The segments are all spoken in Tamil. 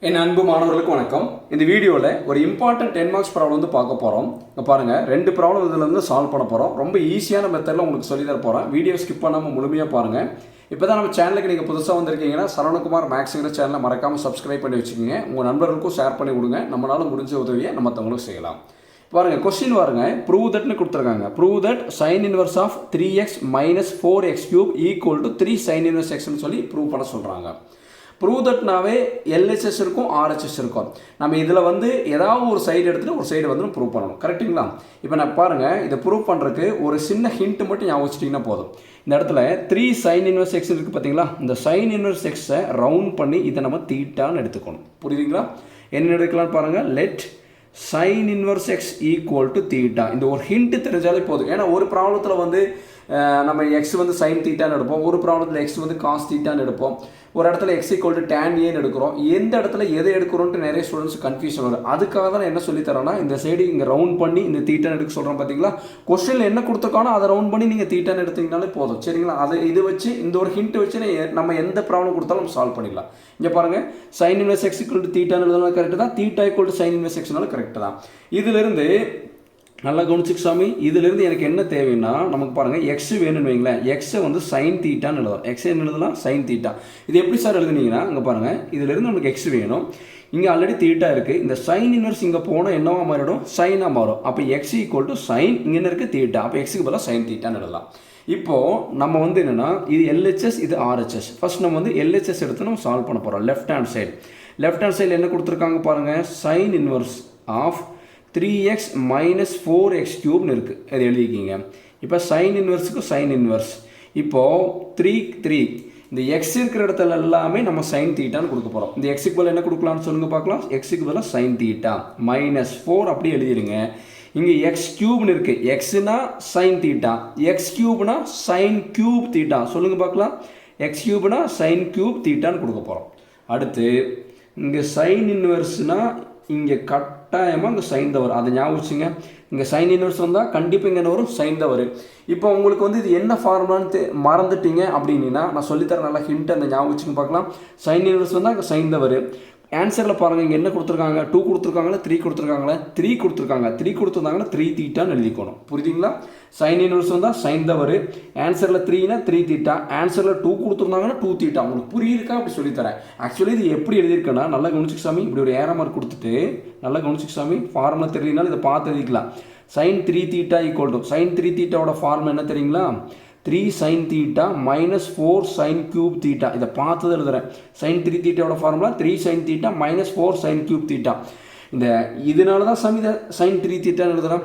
என் அன்பு மாணவர்களுக்கு வணக்கம். இந்த வீடியோவில் ஒரு இம்பார்ட்டன்ட் 10 மார்க்ஸ் ப்ராப்ளம் வந்து பார்க்க போகிறோம். இங்கே பாருங்கள், 2 ப்ராப்ளம் இதில் வந்து சால்வ் பண்ண போகிறோம். ரொம்ப ஈஸியான மெத்தடில் உங்களுக்கு சொல்லி தர போகிறேன். வீடியோ ஸ்கிப் பண்ணாமல் முழுமையாக பாருங்கள். இப்போ தான் நம்ம சேனலுக்கு நீங்கள் புதுசாக வந்திருக்கீங்கன்னா சரவணகுமார் மேக்ஸுங்கிற சேனலை மறக்காமல் சப்ஸ்கிரைப் பண்ணி வச்சுக்கோங்க. உங்கள் நண்பர்களுக்கும் ஷேர் பண்ணி கொடுங்க. நம்மளால் முடிஞ்ச உதவியை நம்ம மற்றவங்களும் செய்யலாம். பாருங்கள், கொஸ்டின் பாருங்க, ப்ரூவ் தட்னு கொடுத்துருக்காங்க. Prove that sine inverse of 3x minus 4x³ equal to 3 sine inverse எக்ஸ்னு சொல்லி ப்ரூவ் பண்ண சொல்கிறாங்க. ப்ரூவ் தட்னாவே எல்ஹெச்எஸ் இருக்கும், ஆர்ஹெச்எஸ் இருக்கும். நம்ம இதில் வந்து ஏதாவது ஒரு சைடு எடுத்துகிட்டு ஒரு சைடு வந்து ப்ரூவ் பண்ணணும். கரெக்டுங்களா? இப்போ நான் பாருங்கள், இதை ப்ரூவ் பண்ணுறதுக்கு ஒரு சின்ன ஹிண்ட் மட்டும் ஞாபகம் வச்சிட்டிங்கன்னா போதும். இந்த இடத்துல 3 சைன் இன்வர்ஸ் எக்ஸ் இருக்குது பார்த்தீங்களா? இந்த சைன் இன்வர்ஸ் எக்ஸை ரவுண்ட் பண்ணி இதை நம்ம தீட்டான்னு எடுத்துக்கணும். புரியுதுங்களா? என்ன எடுக்கலான்னு பாருங்கள். Let sign inverse x equal to theta. இந்த ஒரு ஹிண்ட் தெரிஞ்சாலே போதும். ஏன்னா ஒரு ப்ராப்ளத்தில் வந்து நம்ம எக்ஸ் வந்து சைன் தீட்டான்னு எடுப்போம், ஒரு ப்ராப்ளத்தில் எக்ஸ் வந்து காஸ் தீட்டான்னு எடுப்போம், ஒரு இடத்துல எக்ஸ் ஈக்குவல் டு டேன் ஏன்னு எடுக்கிறோம். எந்த இடத்துல எதை எடுக்கிறோன்ட்டு நிறைய ஸ்டூடெண்ட்ஸ் கன்ஃபியூஷன் வரும். அதுக்காக தான் என்ன சொல்லித்தரேன்னா, இந்த சைடு இங்கே ரவுண்ட் பண்ணி இந்த தீட்டான்னு எடுக்க சொல்கிறோம் பார்த்தீங்களா? கொஸ்டினில் என்ன கொடுத்துருக்கானோ அதை ரவுண்ட் பண்ணி நீங்கள் தீட்டான்னு எடுத்தீங்கனாலே போதும். சரிங்களா? அதை இது வச்சு இந்த ஒரு ஹிண்ட் வச்சு நம்ம எந்த ப்ராப்ளம் கொடுத்தாலும் நம்ம சால்வ் பண்ணிடலாம். இங்கே பாருங்கள், sine inverse x equal to தீட்டான்னு எழுதுனாலும் கரெக்டு தான், theta equal to sine inverse எக்ஸ்னாலும் கரெக்டு தான். இதிலிருந்து நல்லா கவனிச்சுக்கு சாமி, இதிலிருந்து எனக்கு என்ன தேவைன்னா, நமக்கு பாருங்கள், எக்ஸ் வேணும்னு வைங்களேன். எக்ஸை வந்து சைன் தீட்டான்னு எழுதலாம். எக்ஸ் என்ன எழுதலாம்? Sine theta. இது எப்படி சார் எழுதுனீங்கன்னா, இங்கே பாருங்கள், இதிலிருந்து நமக்கு எக்ஸ் வேணும். இங்கே ஆல்ரெடி தீட்டா இருக்குது. இந்த சைன் இன்வர்ஸ் இங்கே போனால் என்னவா மாறிடும்? சைனாக மாறும். அப்போ எக்ஸ் ஈக்குவல் டு சைன், இங்கே என்ன இருக்குது? தீட்டா. அப்போ எக்ஸுக்கு பதிலாக சைன் தீட்டான்னு எழுதலாம். இப்போது நம்ம வந்து என்னென்னா, இது எல்ஹெச்எஸ், இது ஆர்ஹெச்எஸ். ஃபர்ஸ்ட் நம்ம வந்து எல்ஹெச்எஸ் எடுத்து நம்ம சால்வ் பண்ண போகிறோம். லெஃப்ட் ஹேண்ட் சைடு என்ன கொடுத்துருக்காங்க பாருங்கள், sine inverse of 3x minus 4x³ இருக்குது. அது எழுதிக்கிங்க. இப்போ சைன் இன்வர்ஸுக்கு சைன் இன்வர்ஸ். இப்போது 3 இந்த எக்ஸ் இருக்கிற இடத்துல எல்லாமே நம்ம சைன் தீட்டான்னு கொடுக்க போகிறோம். இந்த எக்ஸுக்கு பதில் என்ன கொடுக்கலாம்னு சொல்லுங்கள் பார்க்கலாம். எக்ஸுக்கு பதிலாக சைன் தீட்டா மைனஸ் 4 அப்படி எழுதிடுங்க. இங்கே x³ இருக்குது. எக்ஸ்னா sine theta, x³ sine cube theta. சொல்லுங்கள் பார்க்கலாம். x³ சைன் கியூப் தீட்டான்னு கொடுக்க போகிறோம். அடுத்து இங்கே சைன் இன்வர்ஸ்னால் இங்கே கட்டாயமாக இங்கே சைன் தான் வரும். அதை ஞாபகம் வச்சுங்க. இங்கே சைன் இன்வர்ஸ் வந்தால் கண்டிப்பாக இங்கே என்ன வரும்? சைன் தான் வரும். இப்போ உங்களுக்கு வந்து இது என்ன ஃபார்முலான்னு மறந்துட்டீங்க அப்படின்னா நான் சொல்லித்தரேன். நல்லா ஹிண்ட் அந்த ஞாபகம் வச்சுங்க பார்க்கலாம். சைன் இன்வர்ஸ் வந்தால் இங்கே சைன் தான் வரும். ஆன்சரில் பாருங்கள், இங்கே என்ன கொடுத்துருக்காங்க? 2 கொடுத்துருக்காங்களா, 3 கொடுத்துருக்காங்களா? 3 கொடுத்துருக்காங்க. 3 கொடுத்துருந்தாங்கன்னா 3 தீட்டான்னு எழுதிக்கணும். புரியுதுங்களா? சைன் இன்வர்ஸ் வந்தால் சைன் தான் வரும். ஆன்சரில் 3னா 3 தீட்டா, ஆன்சரில் 2 கொடுத்துருந்தாங்கன்னா 2 தீட்டா. உங்களுக்கு புரியுதுக்கா? அப்படி சொல்லித்தரேன். ஆக்சுவலி இது எப்படி எழுதியிருக்கேன்னா, நல்லா கவனிச்சுக்கு சாமி. இப்படி ஒரு ஏரோ மார்க் கொடுத்துட்டு நல்லா கவனிச்சுக்கு சாமி. ஃபார்முலா தெரியலனாலும் இதை பார்த்து எழுதிக்கலாம். Sine 3 theta equal to sine 3 தீட்டாவோட ஃபார்முலா என்ன தெரியுங்களா? 3 sin theta minus 4 sin cube theta. இதை பார்த்தது எழுதுறேன். சைன் 3 தீட்டாவோட formula 3 sin theta minus 4 sin cube theta. இந்த இதனால தான் சமி இதை சைன் 3 தீட்டான்னு எழுதுறேன்.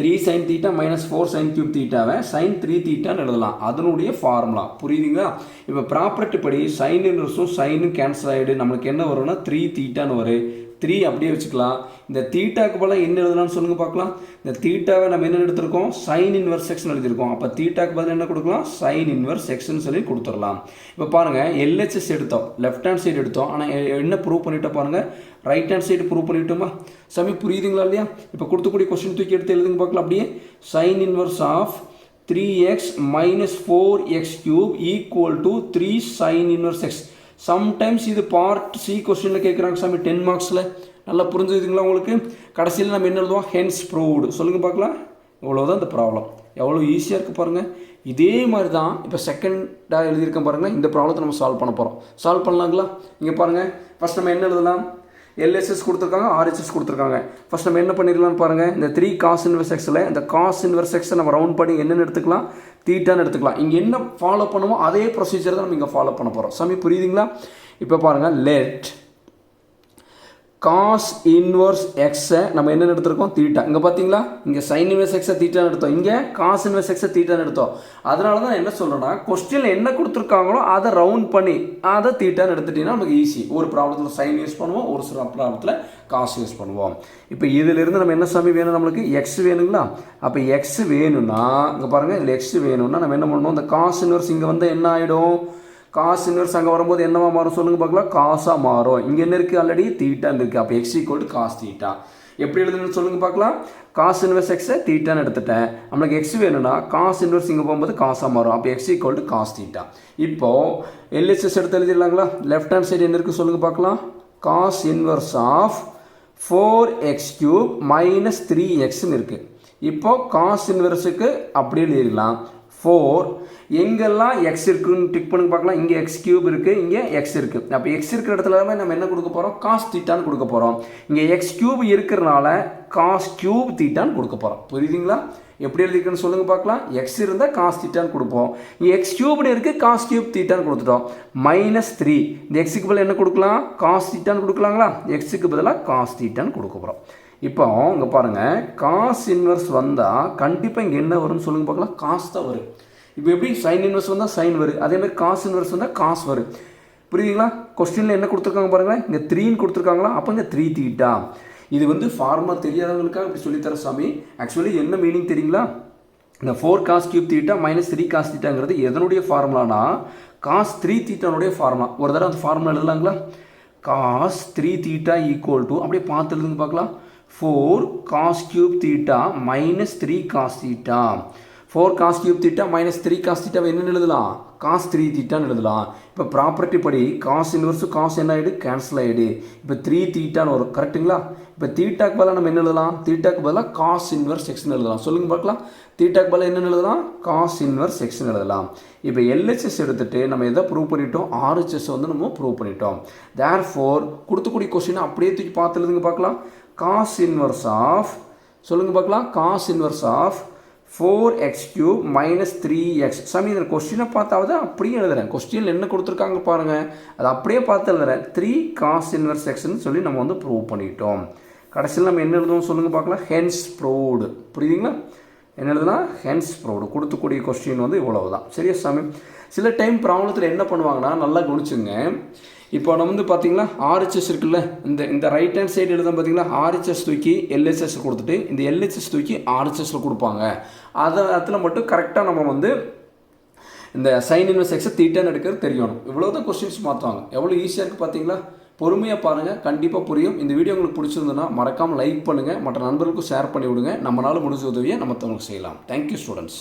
3 sin theta minus 4 sin cube தீட்டாவை சைன் 3 தீட்டான்னு எழுதலாம். அதனுடைய ஃபார்முலா புரியுதுங்களா? இப்போ ப்ராப்பர்ட்டி படி சைன் இன்வர்ஸும் சைனும் கேன்சல் ஆகிடு. நம்மளுக்கு என்ன வரும்னா 3 தீட்டான்னு வரும். 3 அப்படியே வச்சுக்கலாம். இந்த தீட்டாக்கு பதிலாக என்ன எழுதலாம்னு சொல்லுங்கள் பார்க்கலாம். இந்த தீட்டாவை நம்ம என்ன எடுத்திருக்கோம்? சைன் இன்வர்ஸ் எக்ஸ்னு எழுதியிருக்கோம். அப்போ தீட்டாக்கு பதிலாக என்ன கொடுக்கலாம்? சைன் இன்வர்ஸ் எக்ஸ்னு சொல்லி கொடுத்துடலாம். இப்போ பாருங்கள், எல்ஹெச்எஸ் எடுத்தோம், லெஃப்ட் ஹேண்ட் சைடு எடுத்தோம். ஆனால் என்ன ப்ரூவ் பண்ணிட்டோம் பாருங்கள், ரைட் ஹேண்ட் சைடு ப்ரூவ் பண்ணிட்டோமா சாமி? புரியுதுங்களா இல்லையா? இப்போ கொடுத்துக்கூடிய கொஸ்டின் தூக்கி எடுத்து எழுதுங்க பார்க்கலாம். அப்படியே sine inverse of 3x minus 4x³ equal to 3 sine inverse x. Sometimes இது பார்ட் சி கொஸ்டினில் கேட்குறாங்க சாமி 10 மார்க்ஸில். நல்லா புரிஞ்சுதுங்களா உங்களுக்கு? கடைசியில் நம்ம என்ன எழுதுவோம்? Hence proved. சொல்லுங்கள் பார்க்கலாம். இவ்வளோதான் இந்த ப்ராப்ளம். எவ்வளோ ஈஸியாக இருக்குது பாருங்கள். இதே மாதிரி தான் இப்போ செகண்டாக எழுதியிருக்கேன் பாருங்கள். இந்த ப்ராப்ளத்தை நம்ம சால்வ் பண்ண போகிறோம். சால்வ் பண்ணலாங்களா? இங்கே பாருங்கள், ஃபஸ்ட் நம்ம என்ன எழுதலாம்? எல்ஹெச்எஸ் கொடுத்துருக்காங்க, ஆர்ஹெச்எஸ் கொடுத்துருக்காங்க. ஃபஸ்ட் நம்ம என்ன பண்ணிடலாம்னு பாருங்கள். இந்த 3 காஸ் இன்வர்ஸ் எக்ஸில் இந்த காஸ் இன்வர்ஸ் எக்ஸை நம்ம ரவுண்ட் பண்ணி என்னென்னு எடுத்துக்கலாம்? தீட்டான்னு எடுத்துக்கலாம். இங்கே என்ன ஃபாலோ பண்ணுமோ அதே ப்ரொசீஜர் தான் நம்ம இங்கே ஃபாலோ பண்ண போகிறோம். சாமி புரியுதுங்களா? இப்போ பாருங்கள், லெட் காஸ் இன்வர்ஸ் எக்ஸை நம்ம என்ன எடுத்திருக்கோம்? தீட்டா. இங்கே பார்த்தீங்களா? இங்கே சைன் இன்வர்ஸ் எக்ஸை தீட்டான்னு எடுத்தோம், இங்கே காஸ் இன்வர்ஸ் எக்ஸை தீட்டான்னு எடுத்தோம். அதனால தான் என்ன சொல்கிறேன்னா, கொஸ்டினில் என்ன கொடுத்துருக்காங்களோ அதை ரவுண்ட் பண்ணி அதை தீட்டான்னு எடுத்துட்டிங்கன்னா நமக்கு ஈஸி. ஒரு ப்ராப்ளத்தில் சைன் யூஸ் பண்ணுவோம், ஒரு சில ப்ராப்ளத்தில் காஸ் யூஸ் பண்ணுவோம். இப்போ இதிலிருந்து நம்ம என்ன சாமி வேணும்? நம்மளுக்கு எக்ஸ் வேணுங்களா? அப்போ எக்ஸ் வேணும்னா இங்கே பாருங்கள், இதில் எக்ஸ் வேணும்னா நம்ம என்ன பண்ணணும்? இந்த காஸ் இன்வர்ஸ் இங்கே வந்து என்ன ஆகிடும்? காஸ் இன்வர்ஸ் அங்கே வரும்போது என்னவா மாறும்? சொல்லுங்கள் பார்க்கலாம். காசாக மாறும். இங்கே என்ன இருக்குது? ஆல்ரெடி தீட்டான்னு இருக்குது. அப்போ x equal to cos theta. எப்படி எழுதுன்னு சொல்லுங்கள் பார்க்கலாம். காஸ் இன்வர்ஸ் எக்ஸை தீட்டான்னு எடுத்துட்டேன். நம்மளுக்கு எக்ஸ் வேணும்னா காஸ் இன்வர்ஸ் இங்கே போகும்போது காசாக மாறும். அப்போ x equal to cos theta. இப்போது எல்ஹெச்எஸ் எடுத்து எழுதிடலாங்களா? லெஃப்ட் ஹேண்ட் சைடு என்ன இருக்குது சொல்லுங்கள் பார்க்கலாம். Cos inverse of 4x³ minus 3xன்னு இருக்குது. இப்போ காஸ் இன்வர்ஸுக்கு அப்படியே எழுதிடலாம். 4 எங்கெல்லாம் x இருக்குன்னு டிக் பண்ணி பார்க்கலாம். இங்கே x³ இருக்குது, இங்கே x இருக்குது. அப்போ x இருக்கிற இடத்துல நம்ம என்ன கொடுக்க போகிறோம்? காஸ் தீட்டான்னு கொடுக்க போகிறோம். இங்கே x³ இருக்கிறனால cos³ தீட்டான்னு கொடுக்க போகிறோம். புரியுதுங்களா? எப்படி எழுதிக்கணும்னு சொல்லுங்கள் பார்க்கலாம். x இருந்தால் காஸ் தீட்டான்னு கொடுப்போம். இங்கே x³ இருக்குது, cos³ தீட்டான்னு கொடுத்துட்டோம். -3 இந்த எக்ஸுக்கு பதிலாக என்ன கொடுக்கலாம்? காஸ் தீட்டான்னு கொடுக்கலாங்களா? எக்ஸுக்கு பதிலாக காஸ் தீட்டான்னு கொடுக்க போகிறோம். இப்போ இங்கே பாருங்கள், காஸ் இன்வர்ஸ் வந்தால் கண்டிப்பாக இங்கே என்ன வரும்னு சொல்லுங்கள் பார்க்கலாம். காஸ் தான் வரும். இப்போ எப்படி சைன் இன்வர்ஸ் வந்தால் சைன் வரும், அதேமாதிரி காஸ் இன்வர்ஸ் வந்தால் காஸ் வரும். புரியுதுங்களா? கொஸ்டினில் என்ன கொடுத்துருக்காங்க பாருங்கள், இங்கே 3ன்னு கொடுத்துருக்காங்களா, அப்போ இங்கே 3 தீட்டா. இது வந்து ஃபார்முலா தெரியாதவங்களுக்காக இப்படி சொல்லித்தர சாமி. ஆக்சுவலி என்ன மீனிங் தெரியுங்களா? இந்த 4 cos³ தீட்டா மைனஸ் 3 cos தீட்டாங்கிறது எதனுடைய ஃபார்முலானா cos 3 தீட்டானுடைய ஃபார்முலா. ஒரு தடவை அந்த ஃபார்முலா எழுதலாங்களா? cos 3 தீட்டா ஈக்குவல் டு அப்படியே பார்த்து எழுதுங்க பார்க்கலாம். 4 cos³ theta minus 3 cos theta. 4 cos³ theta minus 3 cos தீட்டாவை என்னென்னு எழுதலாம்? cos 3 தீட்டான்னு எழுதலாம். இப்போ ப்ராப்பர்ட்டி படி காஸ் இன்வர்ஸு காஸ் என்ன ஆகிடு? கேன்சல் ஆகிடு. இப்போ 3 தீட்டான்னு வரும். கரெக்டுங்களா? இப்போ தீட்டாக்கு பதிலாக நம்ம என்ன எழுதலாம்? தீட்டாக்கு பதிலாக காஸ் இன்வர்ஸ் எக்ஸ்ன்னு எழுதலாம். சொல்லுங்கள் பார்க்கலாம். தீட்டாக்கு பதிலாக என்னென்னு எழுதலாம்? காஸ் இன்வர்ஸ் எக்ஸ்ன்னு எழுதலாம். இப்போ எல்ஹெச்எஸ் எடுத்துகிட்டு நம்ம எதை ப்ரூவ் பண்ணிட்டோம்? ஆர்ஹெச்எஸ் வந்து நம்ம ப்ரூவ் பண்ணிட்டோம். தேர்ஃபோர் கொடுத்துக்கூடிய கொஸ்டினை அப்படியே தூக்கி பார்த்து எழுதுங்க பார்க்கலாம். காஸ் இன்வர்ஸ் ஆஃப் சொல்லுங்கள் பார்க்கலாம். Cos inverse of 4x³ minus 3x. சாமி இந்த கொஸ்டினை பார்த்தாவது அப்படியே எழுதுறேன். கொஸ்டினில் என்ன கொடுத்துருக்காங்க பாருங்கள், அதை அப்படியே பார்த்து எழுதுறேன். 3 cos இன்வர்ஸ் எக்ஸ்ன்னு சொல்லி நம்ம வந்து ப்ரூவ் பண்ணிட்டோம். கடைசியில் நம்ம என்ன எழுதுவோம் சொல்லுங்கள் பார்க்கலாம். Hence proved. புரியுதுங்களா? என்ன எழுதுனா? Hence proved. கொடுத்துக்கூடிய கொஸ்டின் வந்து இவ்வளவு தான். சரியா சாமி? சில டைம் ப்ராப்ளத்தில் என்ன பண்ணுவாங்கன்னா, நல்லா கவனிச்சுங்க. இப்போ நம்ம வந்து பார்த்தீங்களா, ஆர்ஹெச்எஸ் இருக்குல்ல, இந்த ரைட் ஹேண்ட் சைடு எழுத பார்த்தீங்களா, ஆர்ஹெச்எஸ் தூக்கி எல்ஹெச்எஸ் கொடுத்துட்டு இந்த எல்ஹெச்எஸ் தூக்கி ஆர்ஹெச்எஸ்ல கொடுப்பாங்க. அதை இடத்துல மட்டும் கரெக்டாக நம்ம வந்து இந்த சைன் இன்வர்ஸ் எக்ஸை தீட்டான்னு எடுக்கிறது தெரியணும். இவ்வளோ தான் கொஸ்டின்ஸ் மாற்றுவாங்க. எவ்வளோ ஈஸியாக இருக்குது பார்த்தீங்களா? பொறுமையாக பாருங்கள், கண்டிப்பாக புரியும். இந்த வீடியோ உங்களுக்கு பிடிச்சிருந்ததுன்னா மறக்காமல் லைக் பண்ணுங்கள், மற்ற நண்பர்களுக்கும் ஷேர் பண்ணி விடுங்க. நம்மளால் முடிஞ்ச உதவியை நம்ம தங்களுக்கு செய்யலாம். Thank you students.